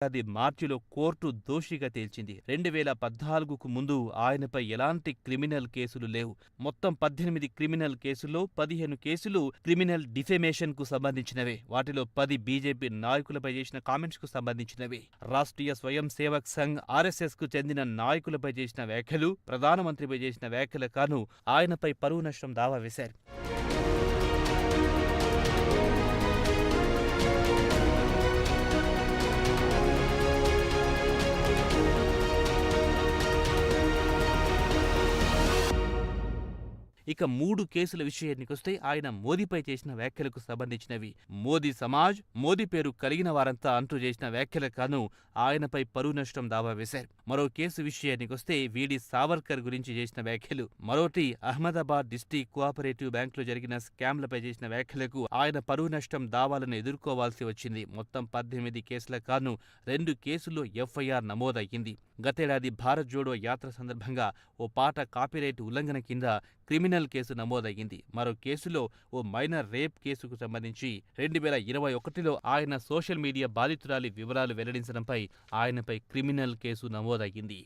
అది మార్చిలో కోర్టు దోషిగా తేల్చింది. 2014కు ముందు ఆయనపై ఎలాంటి క్రిమినల్ కేసులు లేవు. మొత్తం 18 క్రిమినల్ కేసుల్లో 15 కేసులు క్రిమినల్ డిఫెమేషన్కు సంబంధించినవే. వాటిలో 10 బీజేపీ నాయకులపై చేసిన కామెంట్స్కు సంబంధించినవే. రాష్ట్రీయ స్వయం సేవక్ సంఘ్ ఆర్ఎస్ఎస్కు చెందిన నాయకులపై చేసిన వ్యాఖ్యలు, ప్రధానమంత్రిపై చేసిన వ్యాఖ్యల కాను ఆయనపై పరువు నష్టం దావా వేశారు. ఇక 3 కేసుల విషయానికొస్తే ఆయన మోదీపై చేసిన వ్యాఖ్యలకు సంబంధించినవి. మోదీ సమాజ్, మోదీ పేరు కలిగిన వారంతా అంటూ చేసిన వ్యాఖ్యలకు గాను ఆయనపై పరువు నష్టం దావా వేశారు. మరో కేసు విషయానికొస్తే వీడి సావర్కర్ గురించి చేసిన వ్యాఖ్యలు. మరోటి అహ్మదాబాద్ డిస్ట్రిక్ట్ కోఆపరేటివ్ బ్యాంకులో జరిగిన స్కామ్లపై చేసిన వ్యాఖ్యలకు ఆయన పరువు నష్టం దావాలను ఎదుర్కోవాల్సి వచ్చింది. మొత్తం 18 కేసుల కాను 2 కేసుల్లో ఎఫ్ఐఆర్ నమోదయ్యింది. గతేడాది భారత్ జోడో యాత్ర సందర్భంగా ఓ పాట కాపీరైట్ ఉల్లంఘన కింద క్రిమినల్ కేసు నమోదయ్యింది. మరో కేసులో ఓ మైనర్ రేప్ కేసుకు సంబంధించి 2021లో ఆయన సోషల్ మీడియా బాధితురాలి వివరాలు వెల్లడించడంపై ఆయనపై క్రిమినల్ కేసు నమోదయ్యింది.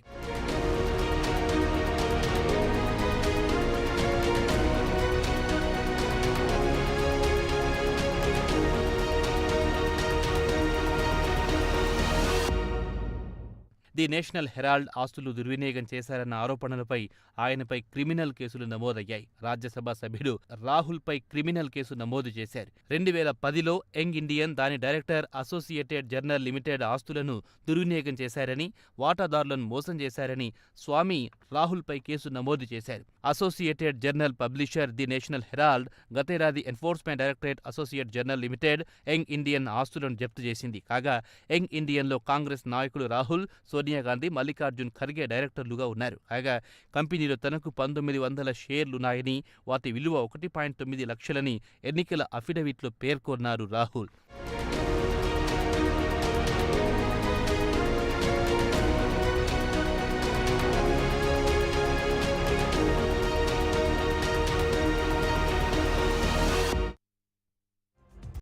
ది నేషనల్ హెరాల్డ్ ఆస్తులు దుర్వినియోగం చేశారన్న ఆరోపణలపై ఆయనపై క్రిమినల్ కేసులు నమోదయ్యాయి. రాజ్యసభ సభ్యుడు రాహుల్పై క్రిమినల్ కేసు నమోదు చేశారు. 2010లో యంగ్ ఇండియన్ దాని డైరెక్టర్ అసోసియేటెడ్ జర్నల్ లిమిటెడ్ ఆస్తులను దుర్వినియోగం చేశారని, వాటాదారులను మోసం చేశారని స్వామి రాహుల్పై కేసు నమోదు చేశారు. Associated Journal publisher the National Herald గతేడాది Enforcement Directorate Associate Journal Limited Young Indian ఆస్తులను జప్తు చేసింది. కాగా యంగ్ ఇండియన్లో కాంగ్రెస్ నాయకులు రాహుల్, సోనియా గాంధీ, మల్లికార్జున్ ఖర్గే డైరెక్టర్లుగా ఉన్నారు. కాగా కంపెనీలో తనకు 1900 షేర్లున్నాయని, వాటి విలువ 1.9 లక్షలని ఎన్నికల అఫిడవిట్లో పేర్కొన్నారు రాహుల్.